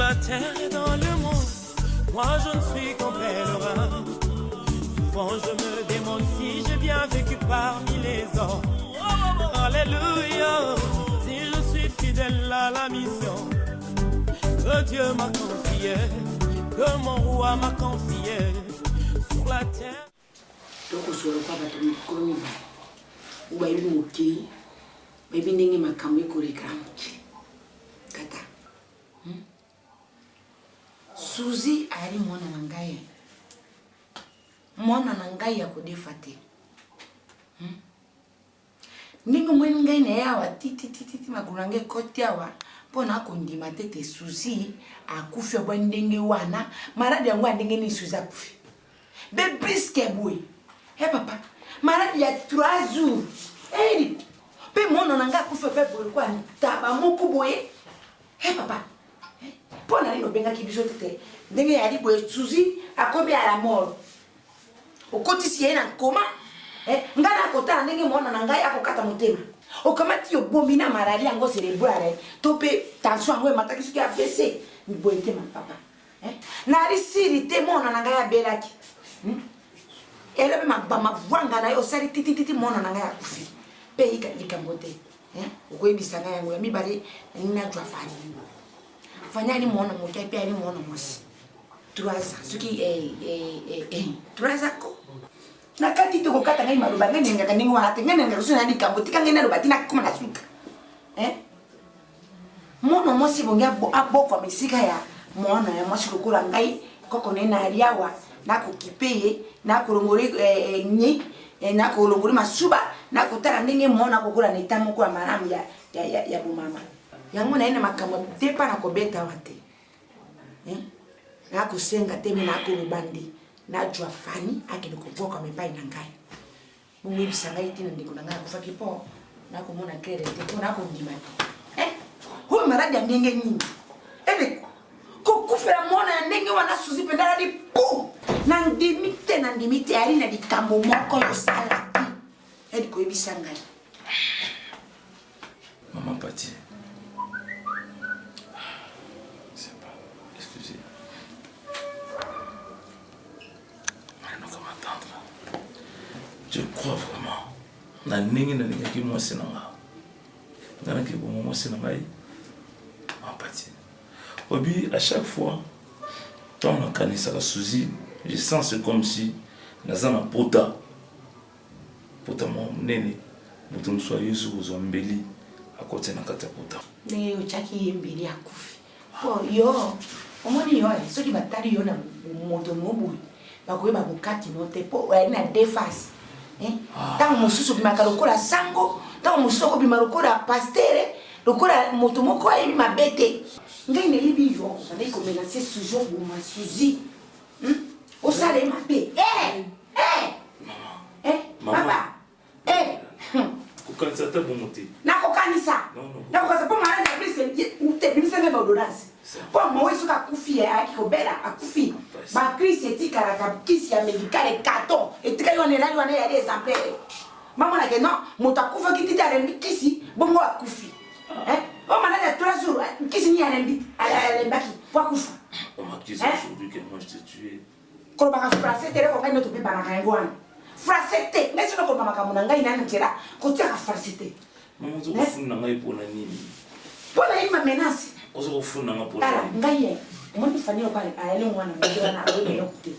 la terre et dans le monde, moi je ne suis qu'un pèlerin. Souvent je me demande si j'ai bien vécu parmi les hommes. Alléluia, si je suis fidèle à la mission que Dieu m'a confiée, que mon roi m'a confiée sur la terre. Donc on se revoit dans le coin où il y a eu un baby nengi makamwe koregram kata Suzy ari mwana nangai ya kodefate ningo mweni ngai na yawa titi makurange koti yawa pona kondima tete Suzy akufi bwa ndenge wana maradi yangu ndenge ni Suzy akufi bebiske boy papa maradi ya 3 jours pe mwana nanga akufi pe boy kwa taba moko boye papa pona ni obenga kibiso tete ndenge ya li boye Suzy akobi à la mort okoti si na koma ngana kota ndenge mwana nanga akokata motema okamati yo bomina marali yango cerebrale tope tension yango mataki suki AVC ni boye te papa na risiri te mwana nanga ya belaki elebe mabama vwanga na yo sari titi mwana nanga ya kufi pe ikambote okoyebisanga yango ya mibale nina jwa fanya ni mwana mokia pe ni mwana mwasi 3 ans suki 3 ans ko na kati to kokata ngai maluba ngenga kaningo hata ngenga rusuna ni kambote kangena lobati na kuma na suka mwana mwasi bonga aboko misika ya mwana ya mwasi lokula ngai koko nena aliawa na kokipeye na kolongori nyi na kolongori masuba na kotala ndenge mwana kokula netamo kwa maramu ya bumama yango na ina makambo depa na kobeta wate na kusenga temi na kolubandi na jwa fani akiloko boka mepai na ngai mungu bisanga itina ndiko na ngai kufa kipo na kumona kere te na kondima huyu maradi ya ndenge nyingi kufera mwana ndenge wana Suzy pendala di pu na ndimite ari na dikambo moko yo sala ko ebisanga Maman Pati. C'est pas. Excusez. Maintenant comment attendre. Je crois vraiment. Na ningi na ningi ki moi sinanga. Na ki bon moi sinanga. Maman Pati. Obi à chaque fois quand on a kanisa la Suzy, je sens c'est comme si nazana pota mon nene mutum so Yesu uzombeli akote na kata pota ne uchaki mbeli akufi po yo omoni yo so ki batari yo na moto mobu bakoyeba bukati note po na defense tango mususu bimaka lokola sango tango mususu ko bimalokola pastere lokola moto moko ayi mabete ngai ne libi yo na ko menacer toujours pour ma Suzy o sale mabe papa kokanisa ta bomote na kokanisa na kokanisa po mara na brise ute brise me ordonnance po mo wesu ka kufi akikobela akufi ba Chris etika la kisi ya médical carton etika yo ne la yo na ya des exemplaires mama na ke non motakufa kitita rembi kisi bongo akufi on m'a dit 3 jours kisi ni alembi alembaki po akufa on m'a dit aujourd'hui que moi je t'ai tué ko ba ka français tere ko ngano to pe bana ka ngwana français te mais sino ko mama ka munanga ina nkira ko tia ka français te maman zo kufuna ngai pona nini pona ima menace ozo kufuna nga pona ala ngai mon fanio pale ayele mwana ndio na ro yo te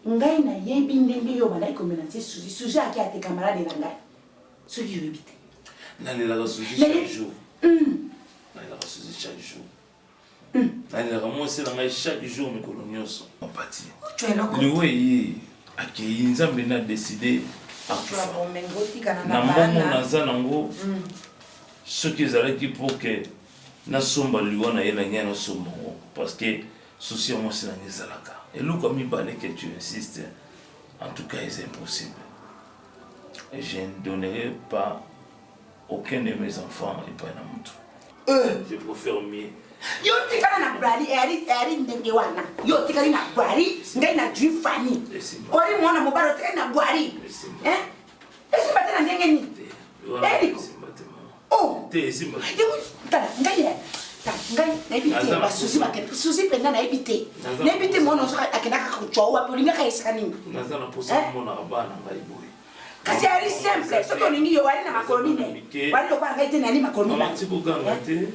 ngai na yebi ndenge yo bana ko menace Suzy aki ate camarade na ngai Suzy yo bite nani la Suzy chaque jour nani la Suzy chaque jour nani la moi c'est ngai chaque jour me kolonioso Maman Pati tu es loko ni oui aki nzambe na décider na momo naza nango soki ezalaki pour que nasomba liwa na ye na ngai nasomba ngo parce que souci ya mwasi na ngai ezalaka eloko mibale que tu insistes en tout cas c'est impossible et je ne donnerai pas aucun de mes enfants et pas na mutu je préfère mieux yo tikana na brali eri ndenge wana yo tikana na brali ngai na drifani ori mwana mobaro tikana na brali esi bate na ndenge ni eri oh te simba yo tala ngai ngai nayebi te basusi bakende susi mpenza nayebi te nayebi te mwana osoka akendaka kucwa wapi olingaka esika nini naza na posa komonaka bana ngai boye kasi ali simple soki olingi yo wali na makolo mine wali lokola ngai te nali makolo mine tikoganga te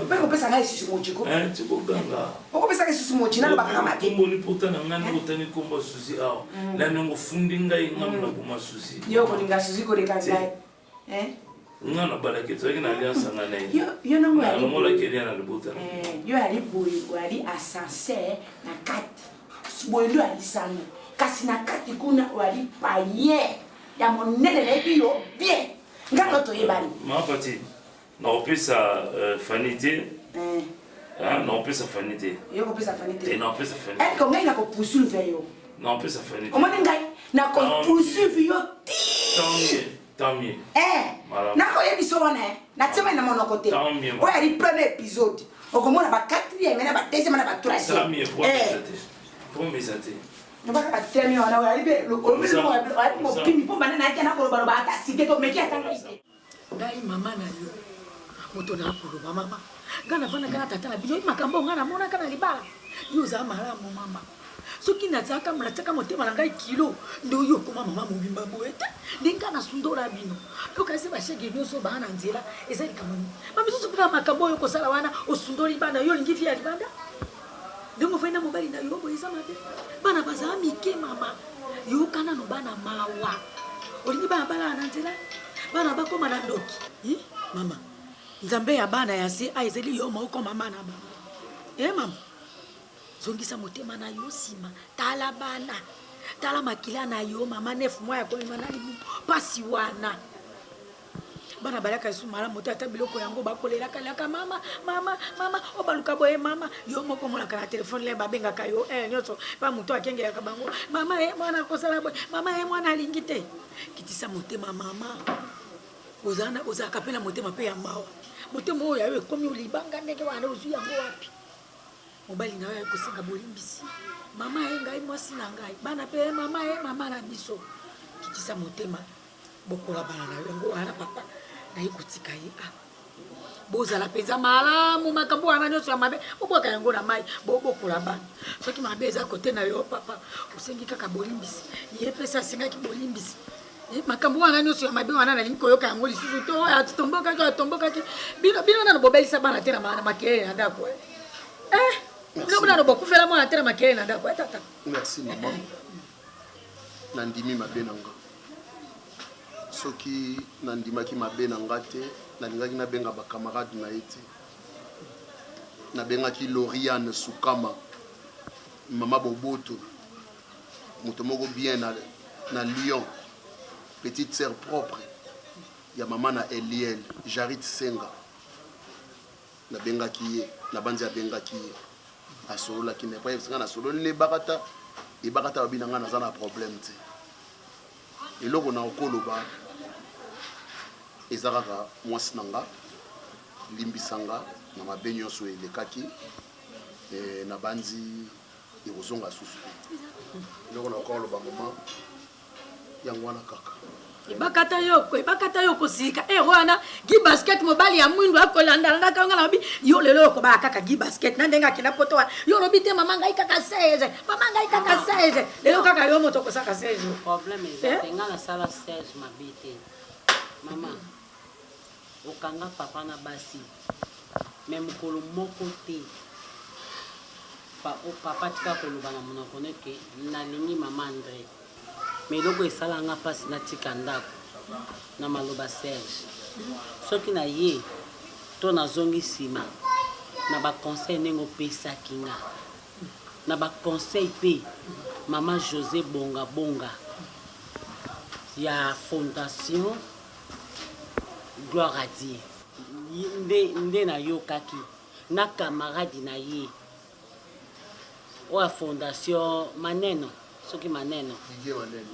mpe kopesa ngai lisusu mochi ko tikoganga okopesaka lisusu mochi nalobakaka make komboli pota na ngai ndikotani komba susi awa lanongo fundi ngai ngai na boma susi yo kolinga susi koleka ngai nga na balaki toyaki na alliance nga na ye yo nango alongolaki elia na libota yo ali boye ali ascenseur na kati boye ndio alisano kasi na kati kuna wali paye ya monene nayebi yo bien nga no toyebani mapati naopesa fani te naopesa fani te yo kopesa fani te naopesa fani eko ngai nakopoursuivre yo naopesa fani te omoni ngai nakopoursuivre yo ti tant mieux nakoyebiso wana natima na monoko te oyo ali premier épisode okomona ba 4e na ba 2e na ba 3e promesa te nobaka batremi wana oyo alibe mopimi mpo bana nakia nakoloba ata site to meki atanga ite ngai mama na yo moto na koloba mama ngana vana kana tata na bino makambo ngana mona kana libala yo za malamu mama soki nataka mnataka motema na ngai kilo ndo yo koma mama mobimba boeta ndinga na sundora bino okase ba shege nyoso bana nzela ezali kamani mama soso kuna makambo yo kosala wana osundori bana yo lingi via libanda ndongo faina mobali na yo boyeza mabe bana bazama mike mama yo kana no bana mawa olingi bana bala na nzela bana bakoma na ndoki mama nzambe ya bana ya si aizeli yo moko mama na bana mama zongisa motema na yo sima tala bana tala makila na yo mama 9 mois ya kolima na libu pasi wana bana balaka su mala moto ata biloko yango bakolela kalaka mama obaluka boye mama yo moko molaka na telefone le babengaka yo nyoso pa moto akengelaka bango mama mwana kosala boye mama mwana alingi te kitisa motema mama ozaka pela motema pe ya mawa motema oyo yayo ekomi olibanga ndenge wana ozwi yango wapi mobali na yo kosenga bolimbisi mama ngai mwasi na ngai bana pe mama na biso kitisa motema bokola bana na yo wana papa na ikutika ye bozala peza malamu makambo wana nyonso ya mabe boboka yango na mai bokola bana soki mabe eza kote na yo papa osengi kaka bolimbisi ye pesa sengaki bolimbisi makambo wana nyonso ya mabe wana nalingi koyoka yango lisusu to atombokaki bino nano bobelisa bana te na makelele na ndako Merci maman. Nandimi mabe nanga. Soki nandimaki mabe nanga te, nalingaki nabenga ba camarade na ete. Nabengaki Loriane Sukama, mama Boboto. Moto moko bien na Lyon. Petite sœur propre. Ya mama na Eliel, Jarit Senga. Nabengaki ye, nabanzi abengaki ye. Asolola ki ne pa yebisanga na solo ne bakata e bakata babinanga na za na problème te eloko na okoloba ezakaka mwasi nanga limbisanga na mabe nyonso elekaki na banzi ekozonga susu eloko na okoloba mama yango wana kaka ibakata yo kosika wana gi basket mobali ya mwindu akolanda nga kanga na bi yo lelo ko ba kaka gi basket na ndenga kina poto yo lobi te mama ngai kaka 16 lelo kaka yo moto ko saka 16 problème nga na sala 16 mabite mama okanga papa na basi même kolo moko te papa tika koloba na monoko neke nalingi mama André mais loko esala nga pasi natika ndako na maloba Serge soki na ye to nazongi nsima na baconseil ndenge opesaki nga na baconseil mpe mama José Bonga ya fondation Gloire à Dieu nde nayokaki na camarade na ye oya fondation maneno soki maneno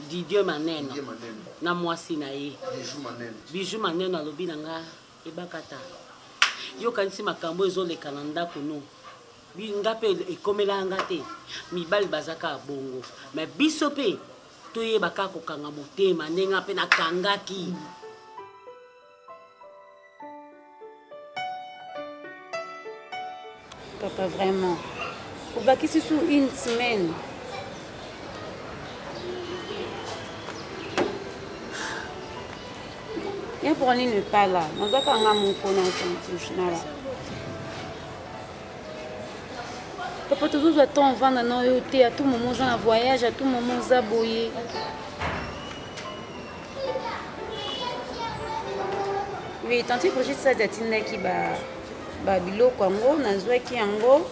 Didier maneno na mwasi na ye bijou maneno alobi na nga ebakata yo kanisi makambo ezoleka na ndako no nga pe ekomela nga te mibali bazaka bongo mais biso pe toyebaka kokanga motema ndenge pe nakangaki Papa, vraiment. Au bac ici sous une semaine. Et pour aller ne pas là. Nous avons mon connaissance. Papa, toujours attend vendre dans l'hôtel. À tout moment, on a voyage. À tout moment, on a boyé. Oui, tant que projet ça d'attendre qui ba biloko yango nazwaki yango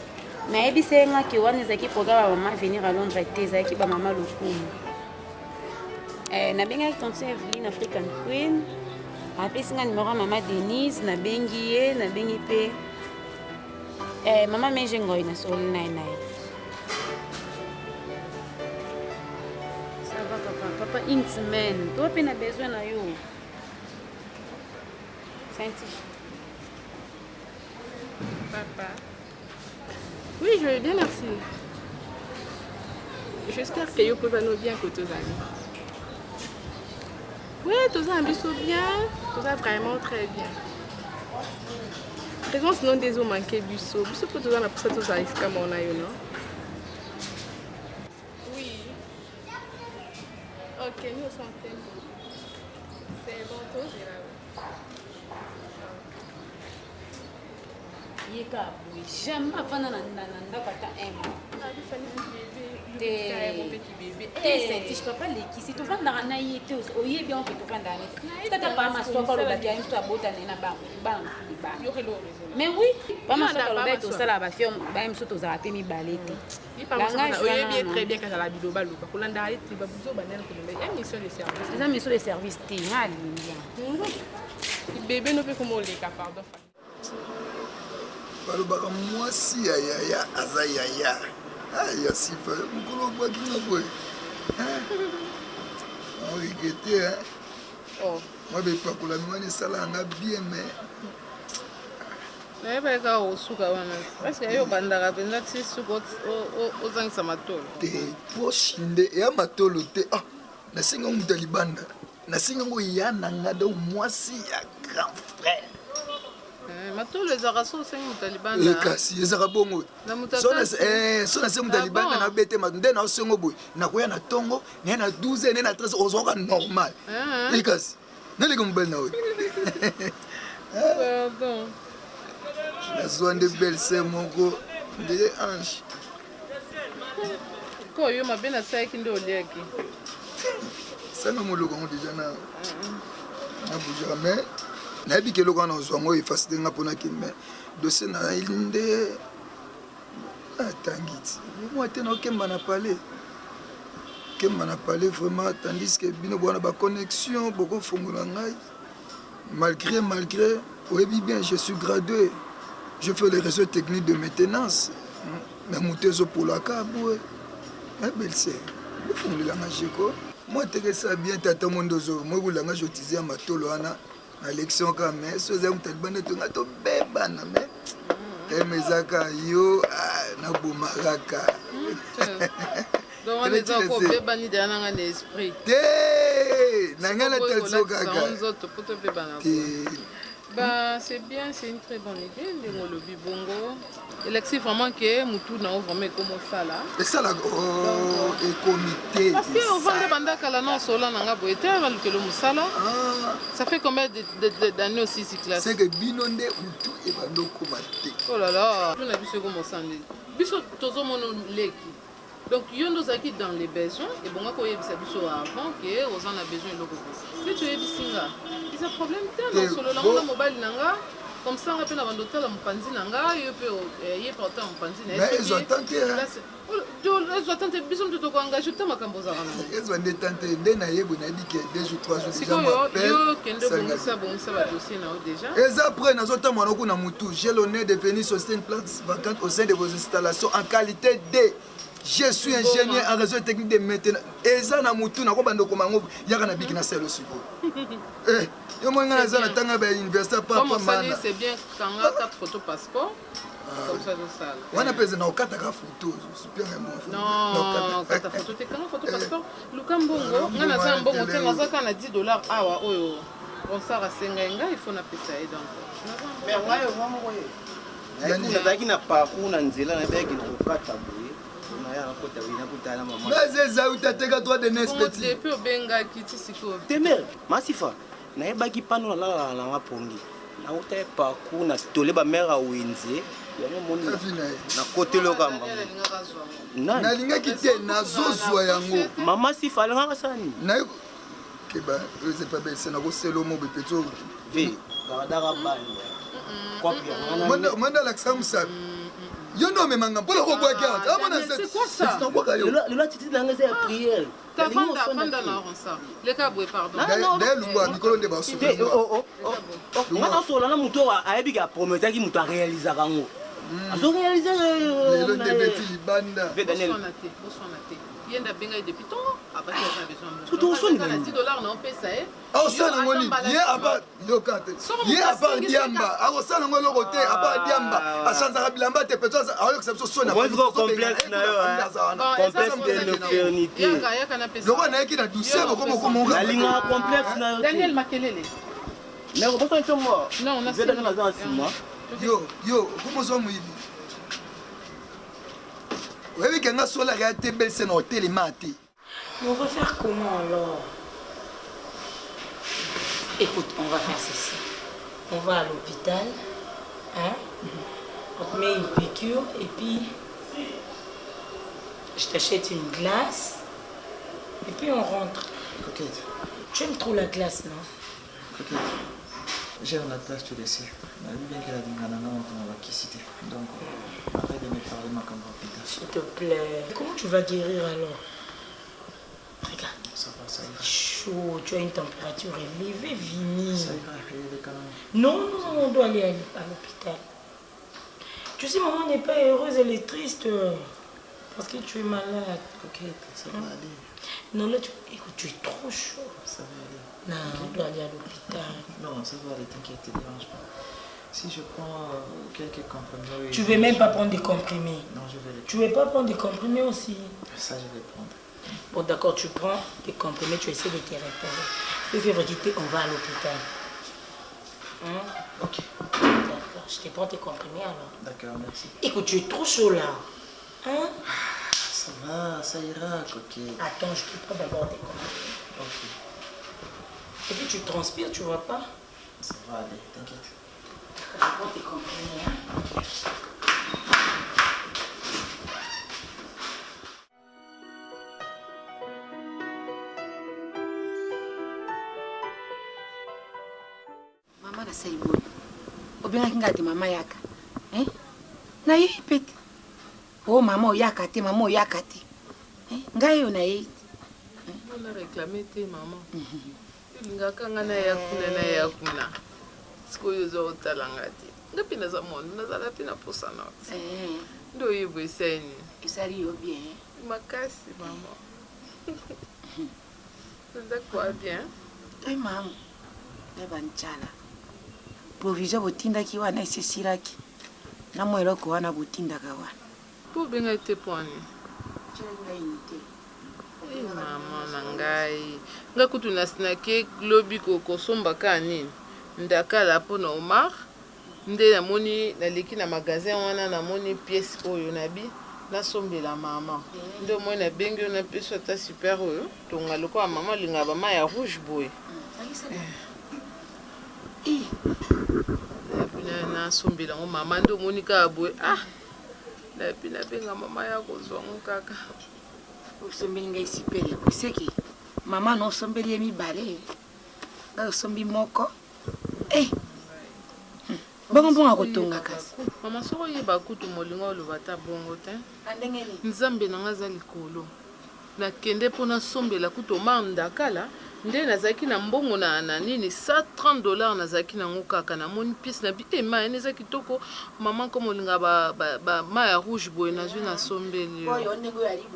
nayebisa nga ki wana ezalaki programme maman venir à Londres te ezalaki ba mama lokumu nabengaki tonton Evelyne African Queen apesi nga numéro ya mama Denise nabengi ye nabengi mpe mama menje ngoi nasoli naye ça va papa une semaine toi mpe na besoin na yo Papa. Oui, je vais bien, merci. J'espère que vous pouvez nous bien que tous amis. Oui, tous amis sont bien. Tous vraiment très bien. Par exemple, sinon des eaux manquées du saut. Vous savez que tous amis pour ça tous amis comme on a eu, non? Oui. Ok, nous sommes très bien. C'est bon, tous est là. Yeka boy jamais afana na ndakata te papa lekisi tovandaka na ye te oyebi yango ke tovandaka ne tata pa maswaka olobaki ya miso abotane na bana mais oui pa maswaka alobai tosala bafio baya miso tozala mpe mibale te oyebi très bien kazala biloba luka kolandaka ye te babuzo banene kolomba mission de service eza mission de service te nga alingia bebe no mpe koma oleka pardon balobaka mwasi ya yaya aza yaya ya sifa mokolo okwaki na boye origete mwa bepakolami wana esalaka nga bien me nayebaka osuka wana parceke yo bandaka mpenza ti suka ozangisa matolo te poshi nde eya matolo te nasengi yango moto ya libanda nasengi yango ya na nga de mwasi ya grand frère matolo ezaka so osengi moto ya libanda kasi ezaka bongo so nasengi moto ya libanda nabete mato nde naosengo boye nakoya na ntongo naye na 12 naye na 13 ozwaka normal ekasi naleka mobali na oyo nazwa nde belle sœur moko ndele ange ko yo mabe nasalaki nde oliaki sanga moloko yango deja na bougera mais nayebi ke eloko wana ozwa yango efasite nga mpona kime dossier na nde atangi ti mwa te naokemba na palais vraiment tandis que bino bwana baconnexion bokofongola ngai malgré oyebi bien je suis gradué je fais les réseaux techniques de maintenance mais moto ezopolaka boye belse bofungolelanga jeko moi tekesa bien tata mondo moyebulanga jotize ya matolo wana na élection ka mais so za mutalibane to ngato bebana mais emezaka yo na bomaraka donc on est encore bebani de nanga na esprit te nanga na telso kaka bah c'est bien, c'est une très bonne idée de ngolobi bongo. Alexis vraiment que mutu na vraiment comme ça là. Et ça là et comité. Parce que on va demander kala na sola nanga boete avant que le musala. Ça fait combien d'années aussi si classe? C'est que binonde mutu et bando komate. Oh là là, on a vu ce comme ça. Biso tozo mono leki. Donc, il y a dans les besoins, et bon, quand il y a des besoins avant, on a besoin de l'eau. Si tu es ici, il y a un problème. Sur le mobile, comme ça, on a un hôtel à Mpanzi, il y a pas autant Mpanzi. Mais ils ont tenté. Ils ont tenté, ils ont tout engagé, tout le monde. Ils ont tenté, ils ont dit que 2 ou 3 jours déjà. Et après, j'ai l'honneur de venir sur une place vacante au sein de vos installations en qualité de. Je suis ingénieur en réseau technique de maintenance. Et ça, na mutu na ko bando ko mango yaka na biki na selo siko. Yo mo ngana za na tanga ba université pas mal. C'est bien quand on a 4 photos passeport. Comme ça de ça. On a pesé na 4 photos, super bon. Non, 4 photos te quand photo passeport. Lukambongo, ngana za mbongo te na za kana $10 awa oyo. On sara senga il faut na pesa et donc. Mais ngayo mama koye. nazalaki na parcours na nzela nayebaki na kokata boye naya nakota boye nakotala mama bazeza utateka droit de nespeti depuis obengaki ti sikoyo temere masifa nayebaki pano nalalala nanga pongi nauta ye parcours na tole bamare ya wenze yango moni nakoteloka nalingaki te nazozwa yango mama sifa alingaka sani keba ezepa bese nakoselo mo bepeto ve karadaka bani mwenda alakisa mosabi yo nde omemanga mpona kobwaki ata lelo atiti nanga eza ya priere daye lungwa mikolo nde nga nasola na moto ayebiki aprometaki moto arealizaka yango azorealize lelo nde beti libanda osala yango nini ye apart diamba akosala yango eloko te apart diamba achanzaka bilamba te peto ayokisa biso soni loko nayeki na douceur okomokomoalingaa complexe na Daniel Makelele yo okomozwa moyibi oyebi kenga solaka ya te belse na hotelema te. On va faire comment alors? Écoute, on va faire ceci. On va à l'hôpital, hein? On te met une piqûre et puis je t'achète une glace et puis on rentre. Coquette. Tu aimes trop la glace, non? Coquette. J'aime la glace, tu le sais. On a vu bien qu'elle a dit Ganana on va quitter. Donc, arrête de me parler ma campagne. S'il te plaît. Comment tu vas guérir alors? Regarde. Ça va, ça ira. Chaud, tu as une température élevée, Vini. Ça ira, les canons. Non, on doit aller à l'hôpital. Tu sais, maman n'est pas heureuse, elle est triste. Parce que tu es malade. Ok, ça va aller. Non, là, écoute, tu es trop chaud. Ça va aller. Non, okay. On doit aller à l'hôpital. Non, ça va aller, t'inquiète, ne te dérange pas. Si je prends quelques comprimés... Tu ne veux même pas prendre des comprimés? Non, je vais les prendre. Tu ne veux pas prendre des comprimés aussi? Ça, je vais prendre. Bon, d'accord, tu prends des comprimés, tu essaies de te répondre. Si tu veux quitter, on va à l'hôpital. Ok. D'accord, je te prends tes comprimés alors. D'accord, merci. Écoute, tu es trop chaud là. Hein? Ça va, ça ira, coquette. Attends, je te prends d'abord tes comprimés. Ok. Et puis tu transpires, tu vois pas? Ça va aller, t'inquiète. Je prends tes comprimés, hein? Maman a sayi boy. Obengaki ngati mama yaka. Na ye pete. Oh maman oyaka te, maman oyaka te. Ngai yo na ye. On a réclamé tes maman. Lingaka ngana ya kuna na ya kuna. Sikoyo zo talangati. Ngapi na zamon, na zala pina posana. Ndo yibo iseni. Isari yo bien. Makasi maman. Nda quoi bien? Eh maman. Neba nchala. Provision botinda ki wana isesiraki. Na mwelo ko wana botinda ka wana. Po benga ite pwani. Chenga inite. Mama nangai nga kutu nasinake lobi kokosomba ka nini ndakala mpona Omar nde namoni naleki na magasin wana namoni pièce oyo nabi nasombela mama nde omoi nabengi oyo napesi ata super oyo tonga lokola mama alinga bama ya rouge boye nasombela ngo mama nde omoni kaka boye nayebi nabenga mama ya kozwango kaka osombeli ngai sipele kuseki mama no osombeli ye mibale ngai osombi moko bongo bongo kotonga kasi mama soko oyeba kutu molingo oloba ata bongo te nzambe nanga aza likolo nakende mpo nasombela kutu Omar ndakala nde nazalaki na mbongo na nini $130 nazalaki nango kaka namoni pièce na bi ma ene eza kitoko mama komo olinga ba ma ya rouge boye nazwi nasombeli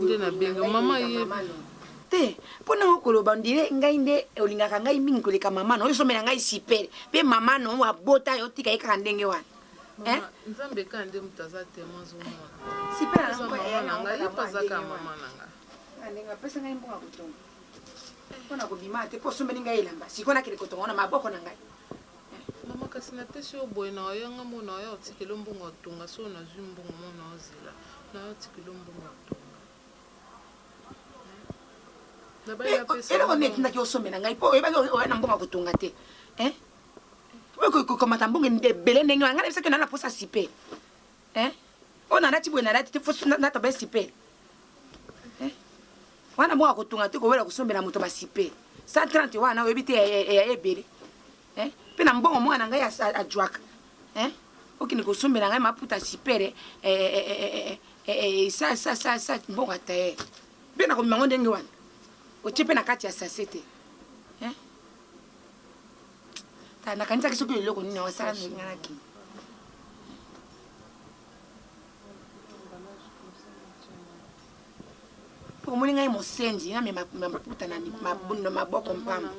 nde nabengi mama yebi te mpo nango koloba ndire ngai nde olingaka ngai mingi koleka mama no oyosombela ngai sipele mpe mama no abota yo tika ye kaka ndenge wana nzambe ka nde moto aza tema azomona sipele nangai epazaka mama nanga ndenge apesa ngai mbongo kotonga mpona kobima te mpo osombeli ngai elamba sikoyo nakende kotonga wana maboko na ngai mama kasi na te si oboye na oyanga mona oya otikela mbongo otonga so nazwi mbongo mona ozela na otikela mbongo otonga eloko neti ndaki osomela ngai mpo oyebaki oya na mbongo ya kotonga te okomata mbongo ebele ndenge wana ngai nayebisaki na posa sipe oyo nalati boye nalati te fo nataba sipe wana mbongo ya kotonga te kowela kosombela moto basipe 130 wana oyebi te eya ebele mpe na mbongo mwana ngai ajwaka okende kosombela ngai maputa sipere sa mbongo ataye mpe nakomimango ndenge wana otie mpe na kati ya sase te nakanisaki soki eloko nini wasala ndenganaki omoni ngai mosenzi name maputa na maboko mpamba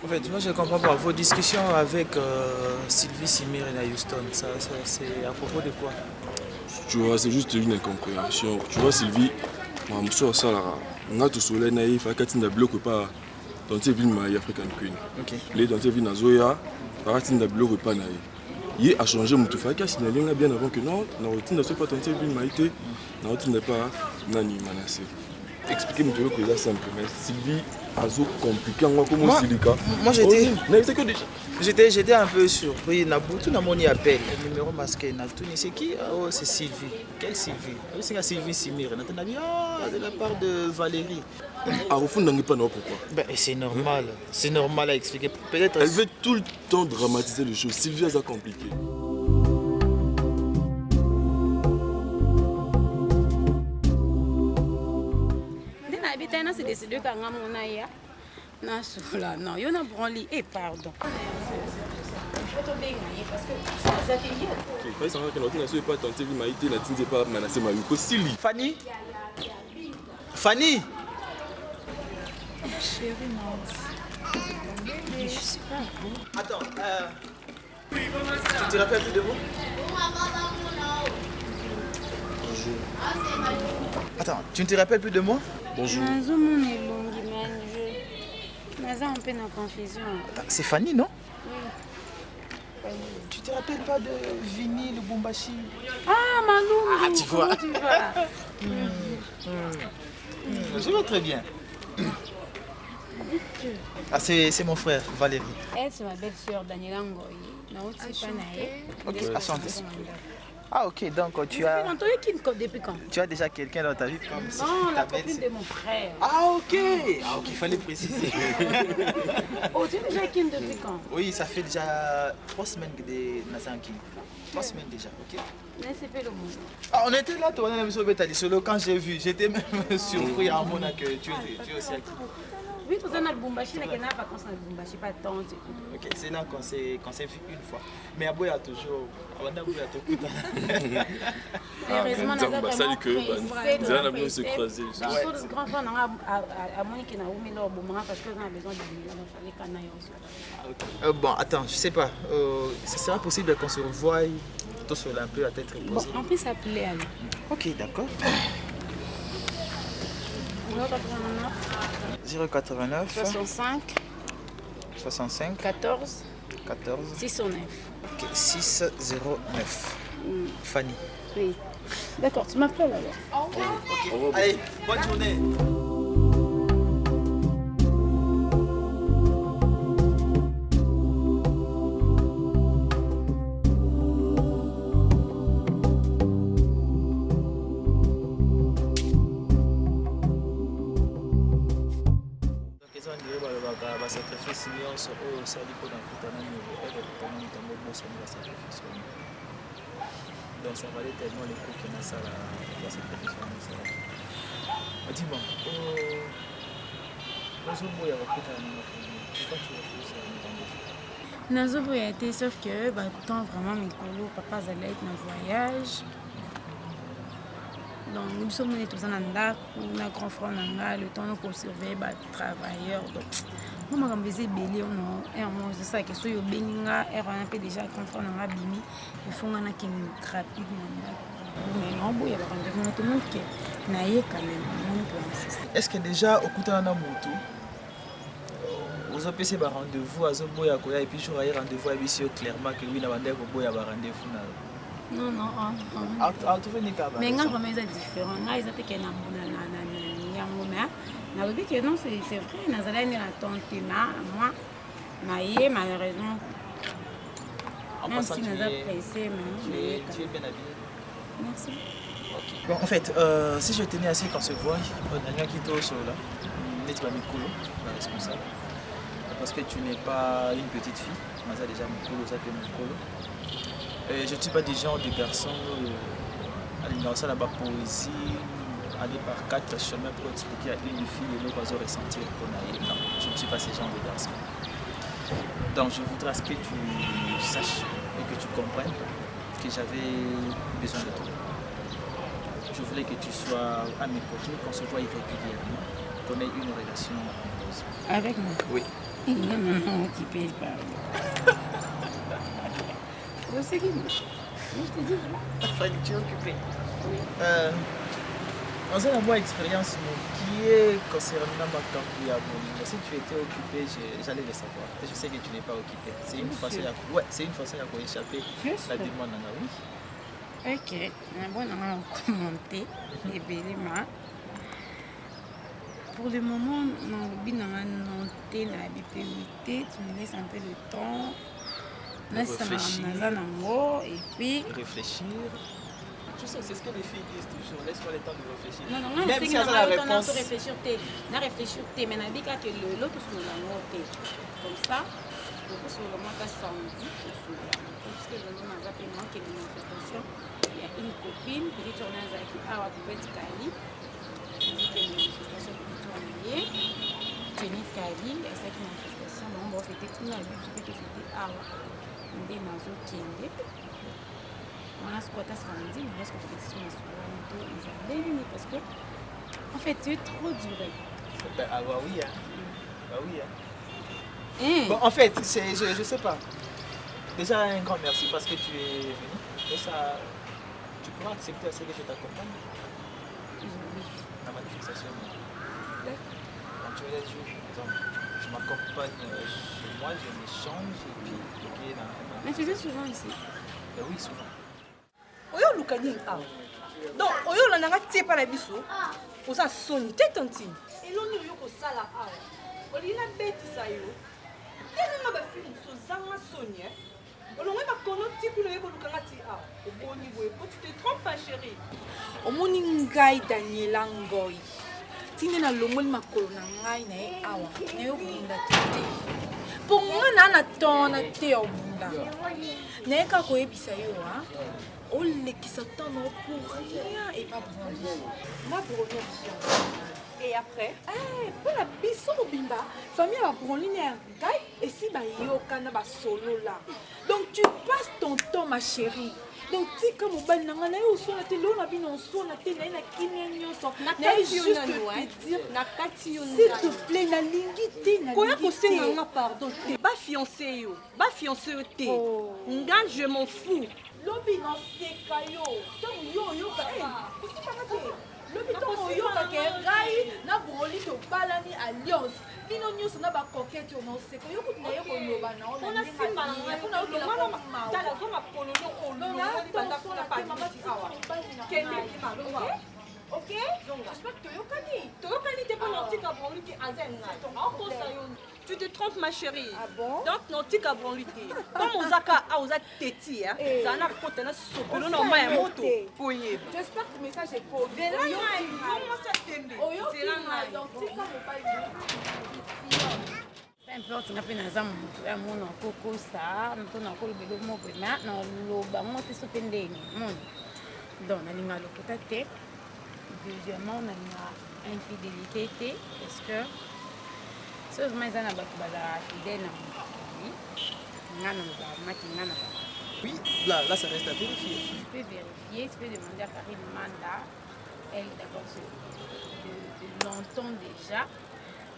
En fait, moi je comprends pas vos discussions avec Sylvie Simir et Houston. Ça c'est à propos de quoi? Tu vois, c'est juste une incompréhension. Tu vois, Sylvie, ma mousso ça là, on a tout soleil naïf, à Katinda bloque pas dans ces villes maï African Queen. Ok. Les dans ces villes nazoya, à Katinda bloque pas naïf. Il a changé mon tout fait qu'à signaler bien avant que non, na routine ne soit pas dans ces villes maïté, na routine n'est pas nani menacé. Expliquez-moi toujours que c'est simple, mais Sylvie a zo compliqué en comment silica. Moi j'étais un peu surpris. Tout le monde y appelle. Le numéro masqué. C'est qui? Oh, c'est Sylvie. Quelle Sylvie? C'est Sylvie Simir. De la part de Valérie. À au fond, pas non pourquoi. Ben, c'est normal. C'est normal à expliquer. Peut-être. Elle veut tout le temps dramatiser les choses. Sylvie a ça compliqué. C'est décidé quand on a ya na sola non yo na branli pardon il faut tomber parce que ça t'est bien OK faut savoir que notre nation pas tenter vie maïté na tinze pas menacer Mayuko Sili Fanny chérie non je sais pas attends tu te rappelles plus de moi? Attends, tu ne te rappelles plus de moi? Bonjour. C'est Fanny, non? Oui. Tu te rappelles pas de Vini, le Bumbashi? Ah, Malou. Ah, tu vois. Tu vas? Je vais très bien. Ah, c'est mon frère, Valérie. Elle, c'est ma belle-sœur, Daniela Ngoyi. Ok, enchanté. Ah ok, donc tu as déjà quelqu'un dans ta vie comme ça? Non, la copine de mon frère. Ah ok, il fallait préciser. Oh, tu es déjà qui depuis quand? Oui, ça fait déjà 3 semaines que des Nazanki. 3 semaines déjà, ok? Ah, on était là, toi, on a mis sur Betali Solo. Quand j'ai vu, j'étais même surpris à Mona que tu es aussi actif. Oui, tu es dans le Bumbashi, mais il y a pas de Bumbashi, pas tant. Ok, c'est là qu'on s'est vu une fois. Mais à Boya toujours. Heureusement, on a ça dit que on a se croiser. Le grand frère à Monique n'a omis leur boomerang parce qu'on a besoin de canailles. Bon, attends, je sais pas. Ce sera possible qu'on se revoie tout seul un peu à tête reposée. Bon, on peut s'appeler alors. Ok, d'accord. 089 65 14 609. Ok, 609. Fanny. Oui. D'accord, tu m'appelles alors. Ok. Allez, bonne journée. sacrifice nyonso oyo osali mpona kutana ekutana mitango bosani basacrifice wana donc ça valait tellement le coup ke nasala basacrifice wana nasala adima ozoboya bakutana na nazoboya te sauf que batemps vraiment mikolo papa azali aite na voyage donc nous sommes tous en ndako na grand frère na nga le temps pour surveiller travailleurs donc moi makambo eza ebele ono mo c'est que soki obengi nga wana mpe déjà grand frère na nga bimi efonga nakende rapide na ndako Mais non, il y a un rendez-vous, tout le monde qui naïe quand même, tout le monde peut insister. Est-ce que déjà, au coup de la moto, vous avez passé un rendez-vous à Zoboya et puis je vais rendez-vous à Bissio clairement que oui, on a rendez-vous. Non, non, mais quand on est différent, là, ils ont été qu'il y a un que non, c'est vrai, nous allons à ton thème, moi, naïe, malheureusement. Même si nous avons pressé, mais tu es bien habillé. Merci. Okay. Bon, en fait, si je tenais assez qu'on se voit, on a rien qui est sur là. N'est-ce pas Mikolo, la responsable. Parce que tu n'es pas une petite fille. Moi, j'ai déjà Mikolo, ça fait Mikolo. Je ne suis pas du genre de garçon aller dans la poésie, aller par 4 chemins pour expliquer à une fille et l'autre ressentir qu'on a. Non, je ne suis pas ce genre de garçon. Donc je voudrais que tu saches et que tu comprennes que j'avais besoin de toi. Je voulais que tu sois à mes côtés, qu'on se voie régulièrement, qu'on ait une relation amoureuse. Avec moi? Oui. Il y a maman occupée par je sais qui je te dis. Enfin, tu es occupée. Oui. On a une expérience qui est concernant ma campagne. Si tu étais occupé, j'allais le savoir. Je sais que tu n'es pas occupé. C'est une façon à échapper la demande. Oui. Ok. On va commenter. Pour le moment, tu me laisses un peu de temps. Réfléchir. Et puis Réfléchir. Je sais, c'est ce que les filles disent toujours. Laisse-moi le temps de réfléchir. Non, même si elles ont la réponse. Réfléchir, mais on a dit que l'autre sur la note. Comme ça, l'autre sur le mois de samedi, parce que le nom a appelé moi qui est une manifestation. Il y a une copine, petite tournage qui a un peu de Kali. Il dit qu'il y a une manifestation pour tourner. Jenny Kali, il y a cette manifestation. On va fêter tout le monde, je peux te fêter à des nazo Kende. On a squatté samedi, mais est-ce que tu es sur la soirée parce que en fait tu es trop duré. Ah bah oui, hein. Bah oui, hein. Bon, en fait, je sais pas. Déjà un grand merci parce que tu es venu. Et ça, tu pourras accepter à ce que je t'accompagne. La manifestation. Quand tu es je m'accompagne chez moi, je m'échange et puis ok dans. Mais tu viens souvent ici? Oui, souvent. Oyo lukani awa. Donc oyo lananga tie pa la biso. Oza soni te tonti. Eloni yo ko sala awa. Olina beti sa yo. Tena ba film so zanga soni hein. Olonga ba kono ti kulo yo ko lukanga ti awa. Oboni boye ko tu te trompes pas chérie. Omoni ngai Daniela Ngoi. Tine na longoli makolo na ngai na e awa. Na yo bunda te. Ponga na tona te obunda. Neka ko ebisa yo ha. On l'équise attendre pour rien et pas pour rien. Ma brûlure. Et après, pour la biso bimba, famille va prendre et si ba yo kana ba solo là. Donc tu passes ton temps ma chérie. Donc si comme au bal nanga na yo so na te lo na bino so na te na kinya nyoso. Na juste te dire na kati yo. S'il te plaît na lingiti na. Koya ko senga nga pardon. Ba fiancé yo. Ba fiancé yo te. Nga je m'en fous. Lobi na seka yo. Tant yo yo ka. Isi pa te. Lobi tant yo ka ke gai na broli to balani alliance. Bino nyuso na ba coquette yo na seka. Yo kutina yo ko loba na ona. Ona simba na kuna yo la ma. Tala zo ma pololo o lo. Na banda kuna pa mama tsawa. Kende ki ma lo. OK? J'espère que Toyokani. Toyokani t'es pas l'antique à branler qui azen. Tu te trompes ma chérie. Ah bon? Donc l'antique à branler. Comme Ozaka a Oza Teti, hein. Ça n'a pas de sopolo na ma moto. J'espère que le message est pour. C'est là comment ça t'aime. C'est là l'antique à peu importe na pena za mutu ya mona koko sa ntona ko lobelo moko na loba moto so pendeni mon donc na linga lokota te. Deuxièmement, on a une infidélité parce que si on a une fidèle, oui, là ça reste à vérifier. Tu peux vérifier, tu peux demander à Karine Manda. Elle d'abord de longtemps déjà,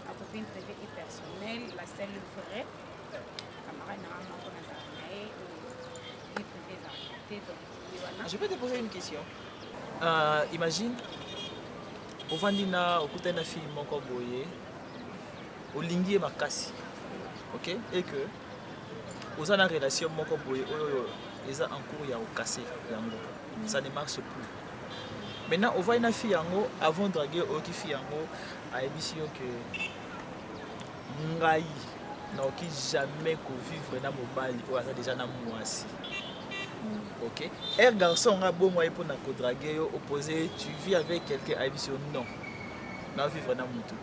ma copine privée et personnelle, la seule vraie, camarade normalement qu'on a vie privée, donc Je peux te poser une question. Imagine, au Vandina, au côté de la fille, mon corbeau, au linguier ma casse. Ok? Et que, aux en relation, mon corbeau, ils ont en cours, il y a au cassé. Ça ne marche plus. Maintenant, on voit une fille avant de draguer, au qui fille à émission que Ngai n'a jamais vivre dans mon bal, ou a déjà dans moi aussi. Ok? Un garçon a beau moyen pour nous draguer, opposé, tu vis avec quelqu'un à émission, non. Non, vivre dans mon tout.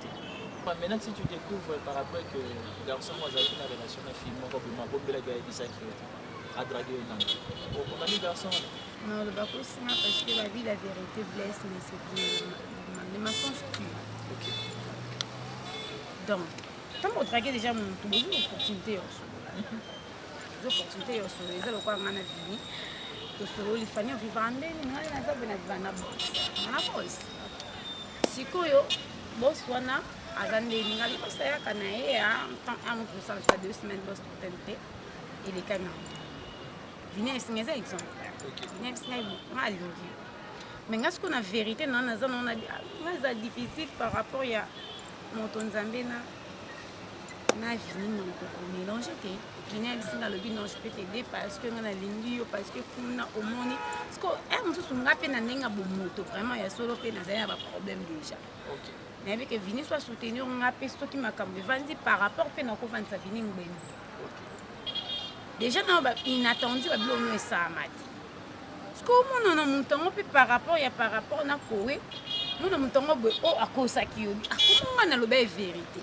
Maintenant, si tu découvres par rapport que le garçon a une relation avec fille, mon compagnon, bon, bel a dragué un homme. On a mis garçon. Non, le bateau, c'est parce que la vie, la vérité blesse, mais c'est bien. Les mensonges tuent. Ok. Donc, tant qu'on drague déjà mon tout, il y a une opportunité. Des opportunités, les gens qui ont vie. Les familles vivent en si koyo boss wana azande ningali boss ya kana ye en pourcentage de 2 semaines boss tente il est kana vini singaza exemple vini singaza malingi mais ngasko na vérité non na zone on a difficile par rapport ya moto nzambe na vini non ko mélanger te vini singa le but non je peux t'aider parce que na lingi parce que kuna omoni parce que un musu ngape na nenga bo moto vraiment ya solo pe na zaya ba problème déjà. OK. Mais avec vini soit soutenir ngape sto ki makambe vandi par rapport pe na ko vandi sa vini ngben. OK. Déjà na ba inattendu ba blono esa mati. Parce que mon montango pe par rapport na kowe mon montango bo o akosa ki yobi akoma na loba vérité.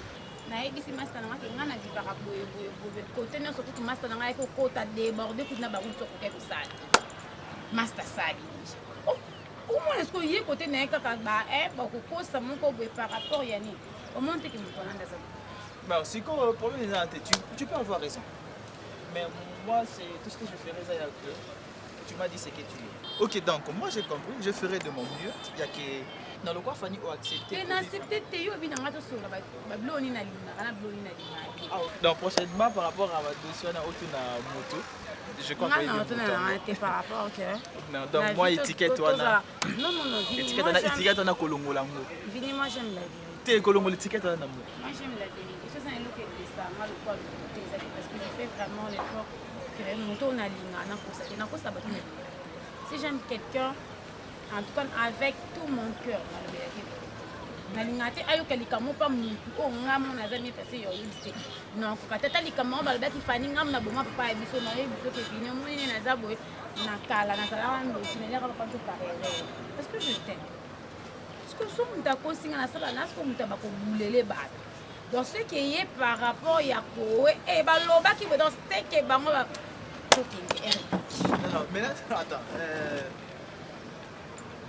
Na ebisi master na ngaki ngana di par rapport boye côté na surtout master na ngaki ko kota déborder ko na ba ko ko sali. Master sali. Au moins est-ce que y côté na kaka ba ba ko kosa mon ko boye par rapport yani. Au moins te ki mo kona ndaza. Bah c'est quand problème des tu peux avoir raison. Mais moi c'est tout ce que je ferais ça que tu m'as dit c'est que tu es. OK donc moi j'ai compris, je ferai de mon mieux. Il y a que dans le quoi Fanny a accepté. Et accepté te yo bi na ngato so ba bloni na lina kana bloni na lina. Donc prochainement par rapport à ma dossier na auto na moto. Je compte non, par rapport OK. Non, donc moi étiquette toi na. Non, étiquette na kolongo lango. Vini moi j'aime la vérité. T'es kolongo l'étiquette na mo. Moi j'aime la vérité. C'est un look et ça mal ou quoi parce que je fais vraiment l'effort que moto na lina na ko ça ba. Si j'aime quelqu'un en tout cas avec tout mon cœur na lingate ayo kalikamo pa mutu o ngamo na zami pese yo yise non ko katata likamo ba ba ki fani ngam na boma papa e biso na e biso ke fini mo ni na zabo na kala na sala ndo sinele ka pa to parler parce que je t'aime parce que so muta ko singa na sala na so muta ba ko bulele ba donc ce qui est par rapport ya ko e ba loba ki be dans ce que bango ba non mais là attends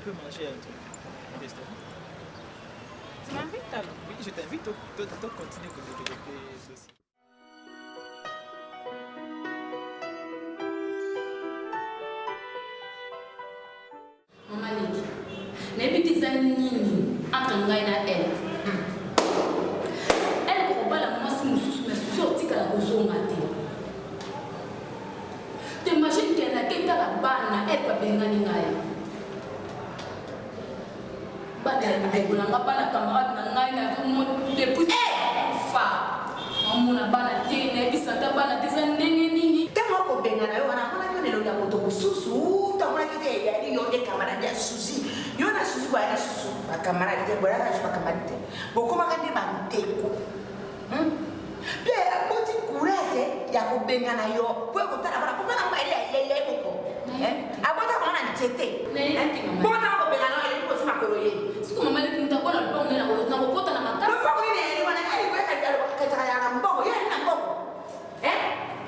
on peut manger un truc au restaurant. Tu m'invites alors? Oui, je t'invite, toi continuer de développer ceci. Maman Leki, n'habite ça nini entre ngai na elle. Elle ko bala moi si mususu mais sorti kala ko zonga te. T'imagines qu'elle a quitté la bana elle pa bengani ngai. Bolanga bana camarade na ngai na mo depuis fa amuna bana te na bisanta bana te za ndenge nini tamo ko benga na yo wana kona yo nelo ya moto kususu ta mwana kite ya yo de camarade ya susi yo na susi ba ya susu ba camarade de bola ka ba camarade boko makande ba mteko pe aboti kurese ya ko benga na yo po ko tara bana ko na ba ile ile boko abota ko na ntete bona ko benga na yo ko sima ko ye siku mama Leki mtakuwa na bongo na kokota na makasi mbongo ni nini wana ali kwa katika ya mbongo yeye na mbongo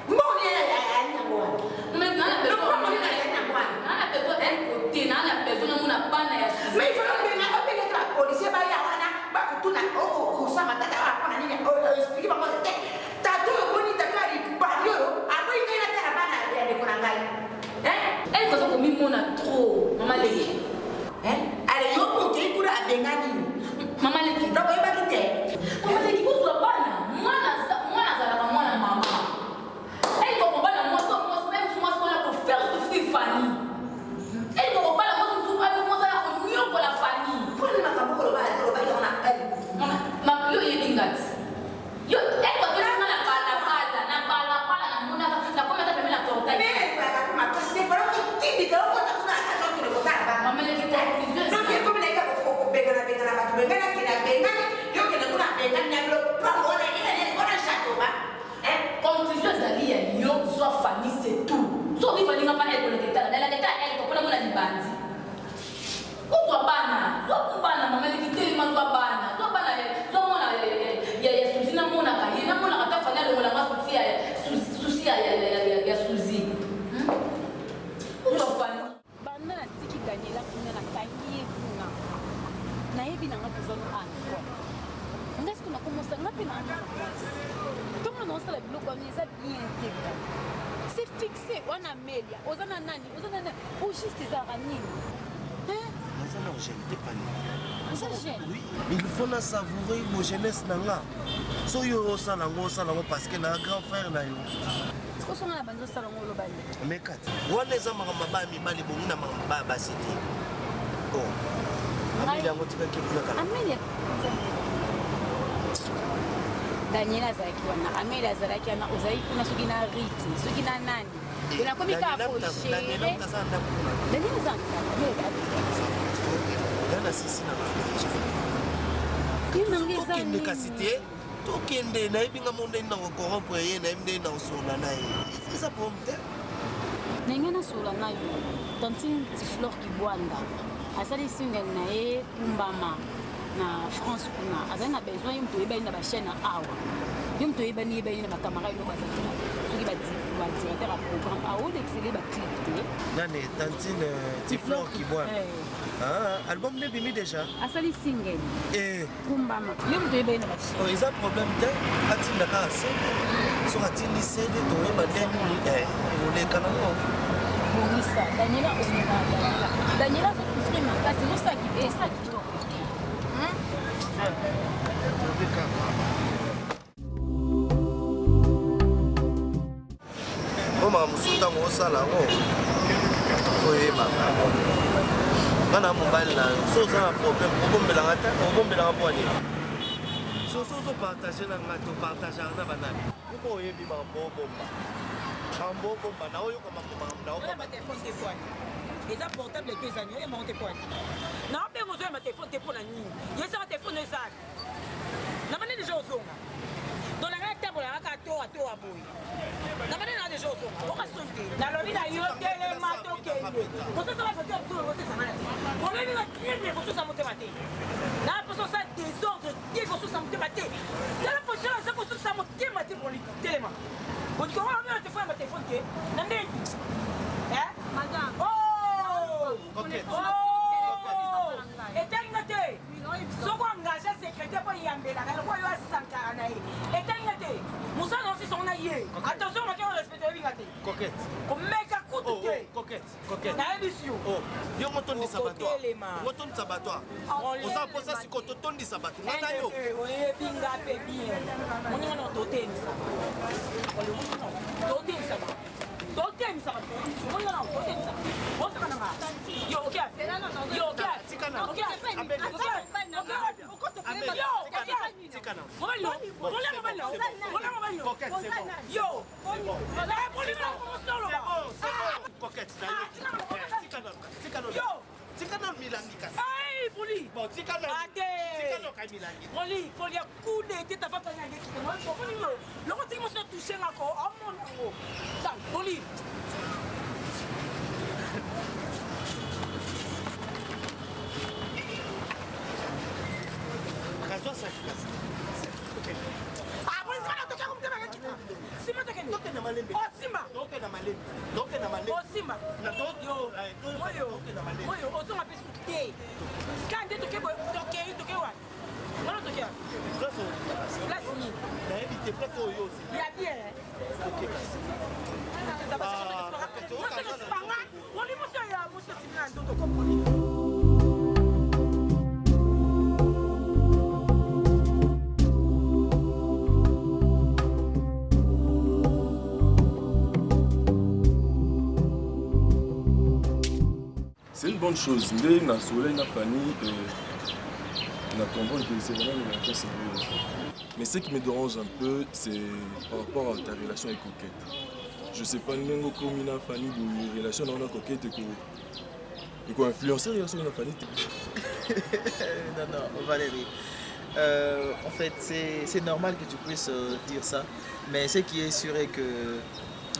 mbongo ni yeye na mbongo maintenant na besoin mbongo ni na mbongo na besoin elle côté na besoin muna bana ya sisi mais il faut que na opele tra policier ba ya wana ba kutuna ko sama tata wa kona nini explique bango te tatu boni takari ba yo abo ingena tara bana ya de kona ngai elle ko so ko mimona trop mama Leki allez yo ko ke kura abengani mama Leki ndoko iba kite mama Leki ko so bana mwana za la mwana mama elle ko bana moi même moi la pour faire souffrir Fanny ya Suzy. Banda na tiki Daniela kuna na kanyi kuna. Na hivi na ngapi zono encore. Est-ce qu'on a commencé à l'appeler tout le monde sait que c'est bien intégré. C'est fixé, on a Amélia, on a Nani, on a juste des aranines. Oui, il faut la savourer mon jeunesse nanga. So yo salango parce que na grand frère na yo. Est-ce que son la bande salongo lo bali? Mais kat, wana eza mama mi bali bongi na mama ba cité. Oh. Amélia ngotika kibuna kala. Amélia. Daniela Zaki wana, Amélia Zaki wana, Ozaï kuna sugina Riti, sugina nani? Ina komi ka poche. Daniela Zaki. Dana sisi na maisha. Tokende kasite, tokende na ibinga monde na corrompre ye na imde na usona na ye. Eza pomte. Nengena sula na yo. Tantine Tiflor Kibwanda. Asali single na ye Kumbama na France kuna. Azana besoin yumto yeba ina ba chaîne awa. Yumto yeba ni yeba ina ba camarade no bazana. Soki ba directeur à programme a haut d'exceller ba clip te. Nane Tantine Tiflor Kibwanda. Ah, album ne bimi déjà. Asali single. Kumbama. Yumto yeba ina ba chaîne. Oh, ils ont problème de atinda ka CD. So atindi CD to yeba deni on les kanamo. Bonisa, Daniela Omina, Daniela fait parce que c'est ça qui est ça qui doit. Mama musuta mo sala ngo. Oye mama. Kana mobile na so ça problème obombela ngata obombela ngaponi. So partager na ngato partager na banani. Uko yebi mambo bomba. Mambo bomba na oyo kama na oyo ma téléphone te poigne. Les portables les 2 années et mon téléphone. Non, mais vous avez ma téléphone te pour la nuit. Il y a ça téléphone de ça. Na bana déjà au zonga. Dans la table la ka to a boy. Na bana na déjà au zonga. O ka sonte. Na lobi na yo tele mato kende. Ko ça va faire tout le ça mala. Ko lobi na kende ko ça monte maté. Na pour ça désordre, qui ko ça monte maté. La position ça ko ça monte maté pour lui téléma. On dit comment on va te faire ma téléphone que na ndé. Hein? Madame. Oh! Éteignez-te! Ce qu'on engage secrétaire pour y amener la galère, il y a 140 naïs. Éteignez-te! Moussa non si son naïe. Attention, on va respecter les gâtés. Coquette. Comme mec à coup de thé. Coquette. Naïbisio. Oh, yo motondi sabatoire. Motondi sabatoire. On s'en pose ça si kotondi sabatoire. Nana yo. Oui, binga pe bien. On y en a doté ça. Doté ça. Dotem ça. On y en a doté ça. On se connaît. Yo, OK. Yo, OK. Tikana. OK. Tikana Milangi kasi. Ay, poli. Bon, tikana. Tikana kai Milangi. Poli, poli a coup de tête à faire gagner qui moi. Poli, le rôti moi se toucher encore. Oh mon Dieu. Ça, poli. Razo sa kasi. Ah, poli, ça va toquer comme te bagage. Sima toquer. Toquer na malembe. Oh, Sima. Toquer na malembe. Toquer na malembe. Oh, Sima. Na toquer. Yo. Moyo, ozo ma pesu te. Quand tu toquer wa. Voilà toquer. Place ni. Na éviter place oyo aussi. Il y a bien. OK kasi. Ça va se faire. On lui monsieur ya monsieur Sima ndo to C'est une bonne chose. Mais dans le soleil, dans la famille, on a compris que c'est vraiment une relation sérieuse. Mais ce qui me dérange un peu, c'est par rapport à ta relation avec Coquette. Je ne sais pas, même comme une famille de relation dans la Coquette et qu'on influence la relation dans la famille. Non, Valérie. En fait, c'est normal que tu puisses dire ça. Mais ce qui est sûr est que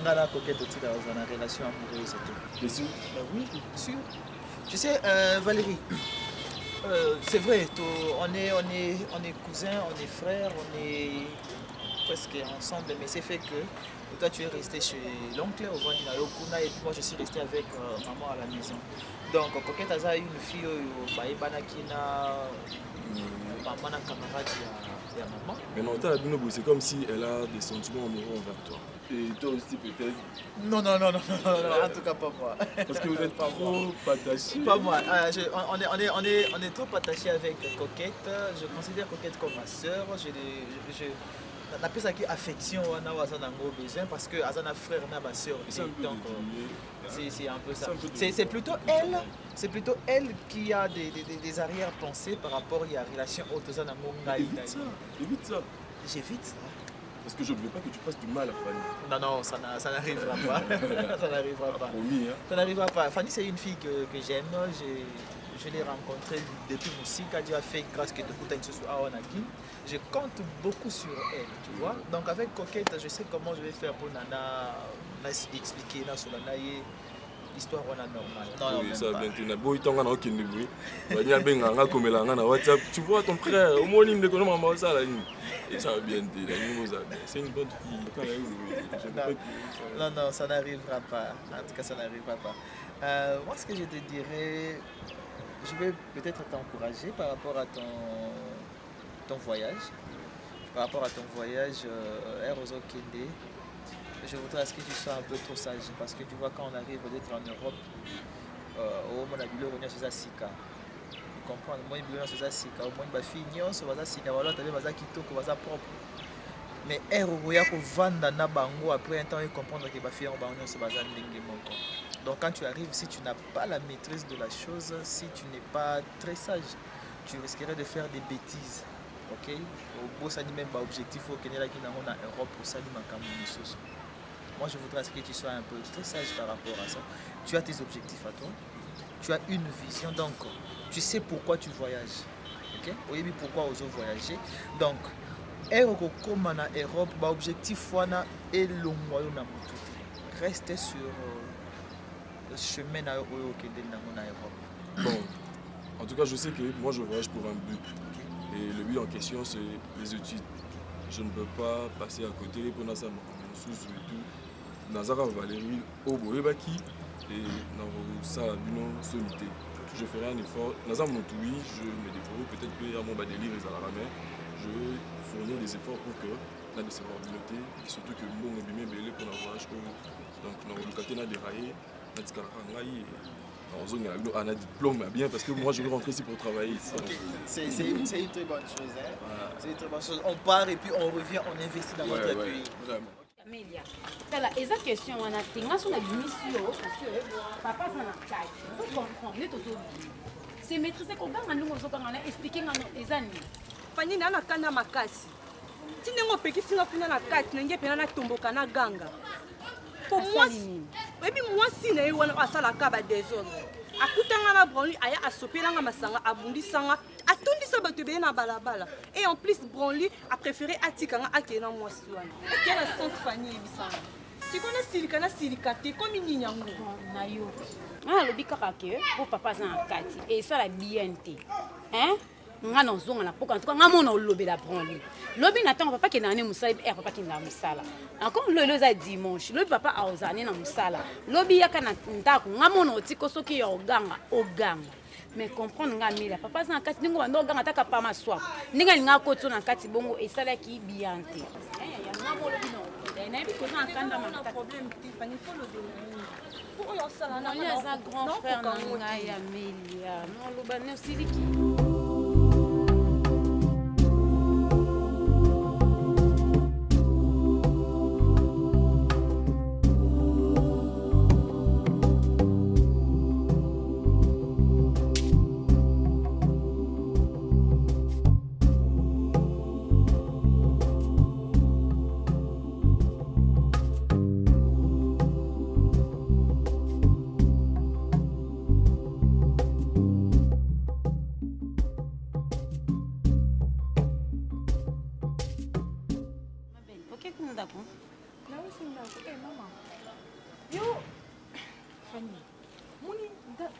la Coquette aussi dans une relation amoureuse et tout. Bien sûr. Oui, bien sûr. Tu sais, Valérie, c'est vrai, on est cousins, on est frères, presque ensemble, mais c'est fait que toi tu es resté chez l'oncle au Vandina Yokuna et puis moi je suis resté avec maman à la maison. Donc Coquette a eu une fille maman a camarade de maman. Mais non, c'est comme si elle a des sentiments amoureux envers toi. Et toi aussi peut-être? Non, en tout cas pas moi. Parce que vous êtes pas trop attachés. Pas moi. On est trop attachés avec Coquette. Je considère Coquette comme ma soeur. On appelle ça affection, on a besoin parce que Azana frère n'a pas soeur. Donc c'est un peu ça. C'est plutôt elle qui a des arrière-pensées par rapport à la relation autour de Évite ça. J'évite ça. Parce que je ne veux pas que tu fasses du mal à Fanny. Non, ça n'arrivera pas. Ça n'arrivera pas. Promis, hein? Ça n'arrivera pas. Fanny, c'est une fille que j'aime. Je l'ai rencontrée depuis Moussi, quand Dieu a fait grâce que je compte beaucoup sur elle, tu vois. Donc avec Coquette, je sais comment je vais faire pour Nana expliquer sur la histoire normale. Oui, ça vient de boy ton ngana okende boy. Banya benga nga komela nga na WhatsApp. Tu vois ton frère, au moins il ne connaît pas ça là. Et ça va bien dire, c'est une bonne fille. Non, ça n'arrivera pas. En tout cas, ça n'arrivera pas. Moi, ce que je te dirais, je vais peut-être t'encourager par rapport à ton voyage. Par rapport à ton voyage, Erozo Kende. Je voudrais que tu sois un peu trop sage parce que tu vois quand on arrive d'être en Europe, au moins on a sur Sika. Tu comprends? Moi on a sur Sika, au moins ma fille nyonso baza signa wala tabe baza kitoko baza propre. Mais ero ya ko vanda na bango après un temps ils comprendre que ba fille on ba nyonso baza ndenge moko. Donc quand tu arrives, si tu n'as pas la maîtrise de la chose, si tu n'es pas très sage, tu risquerais de faire des bêtises. OK? Au beau ça dit même pas objectif au Kenya qui na en Europe pour ça dit makambo misoso. Moi, je voudrais que tu sois un peu très sage par rapport à ça. Tu as tes objectifs à toi. Tu as une vision. Donc, tu sais pourquoi tu voyages. Ok? Oui, pourquoi oser voyager. Donc, comme en Europe, l'objectif est le moyen de rester sur le chemin en Europe. Bon, en tout cas, je sais que moi, je voyage pour un but. Et le but en question, c'est les études. Je ne peux pas passer à côté pour ça, sous et tout. Nazara Valérie Oboebaki et Narosa Bino Solité. Je ferai un effort. Nazara Montoui, je me défends peut-être que à mon badéli les alarmés. Je vais fournir des efforts pour que la décevabilité, surtout que mon bimé belé pour la voyage. Donc, dans le cas de déraillé, on a diplôme bien parce que moi je vais rentrer ici pour travailler ici. Okay. C'est une très bonne chose. Hein? Voilà. C'est une très bonne chose. On part et puis on revient, on investit dans notre pays. Vraiment. Amélia, tala eza question wana tenga so na bimisio parce que papa ça na kai. Vous comprenez tout ça. C'est maîtriser comment ngandungo so kanga na expliquer ngano ezani. Fanny na kanda makasi. Tinengo peki singa kuna na kati nenge pena na tomboka na ganga. Pour moi, et puis moi si na wana asala ka ba désordre. Akutanga na branli aya asopelanga masanga abundisanga atondisa bato be na balabala et en plus branli a préféré atikanga akena mwasi wana. Quel sens Fanny ebisanga? Si qu'on a silikate comme une nyango na yo. Ah lobi kaka ke pour papa za kati et ça la bienté. Hein? Nga no zonga na poka en tout cas nga mona lobi la branli. Lobi natanga papa ke na ne musala et papa ke na musala. Encore le za dimanche, lobi papa a ozane na musala. Lobi yaka na ndako nga mona otiko soki ya oganga. Mais comprendre nga mila papa za kati ningo bando oganga taka pa maswa. Ninga linga koto na kati bongo esala ki bienté. Ya nga mona lobi no. Na bi ko za kanda ma problème Tiffany faut le donner. Pour yo sala na grand frère na nga ya Amélia. Non loba ne siliki.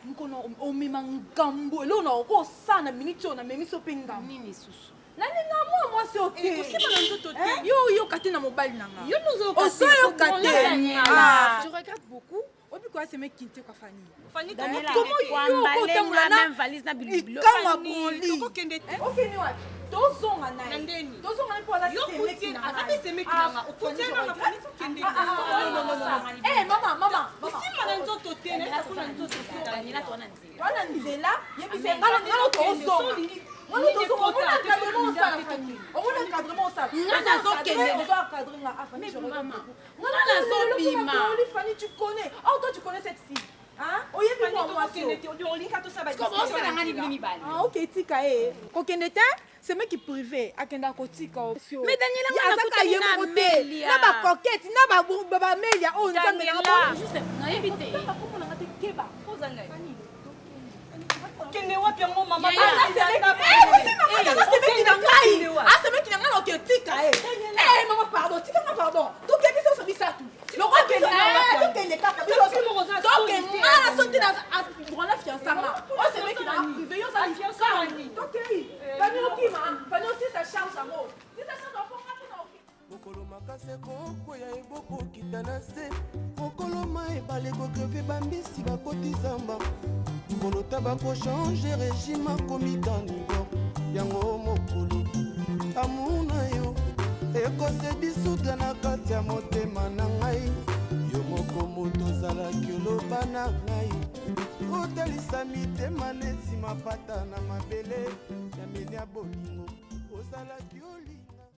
Nkono omema ngambo elo na oko sana minitio na memiso penga nini susu moi c'est ok. Yo kate na mobile nanga. Yo nous Oso yo kate. Ah, je regrette beaucoup. Obi quoi c'est mec quinte quoi Fanny. Fanny comment yo kotamula na même valise na bilibilo. Kama boli. Kokende. Okeni wa. Tozonga na ndeni. Tozonga na pour la yo kuti azabi c'est mec nanga. Kuti na Fanny kokende. Non. Eh maman. Osima na nzoto te na kuna nzoto te. Daniela tona nzela. Wana nzela yebi c'est ngala tozonga. On est encadrement ça la famille. On est encadrement ça. On encadrer la famille. Je regarde beaucoup. Fanny, tu connais. Oh toi tu connais cette fille. Hein? Oh yebi moi on linka tout ça ba. Comment c'est la ngani mini bali? Ah OK tika Kokenete c'est mec qui privé akenda kotika. Mais Daniela ngana kote na ba coquette na ba melia oh nza mela juste na éviter. Comment na te keba? Kozanga. Kende wapi yango mama? C'est mec qui n'a pas. Ah c'est mec qui n'a pas OK tika eh maman pardon tika pardon. Donc qu'est-ce que ça dit ça tout? Le roi que les cartes donc na sauté dans la fiançailles. Oh c'est mec qui n'a privé yo ça fiançailles. Donc Fanny Fanny aussi ça charge à moi. Si ça charge pour mokolo makase kokwea eboko kita na se mokolo maebale kokreve bambisi bakoti zamba kolota bakochange régime akomi canivo yango mokolo amuna yo ekose disudra na kati ya motema na ngai yo moko moto ozalaki oloba na ngai otalisa mitema neti mapata na mabele ya meli ya bolingo ozalaki oli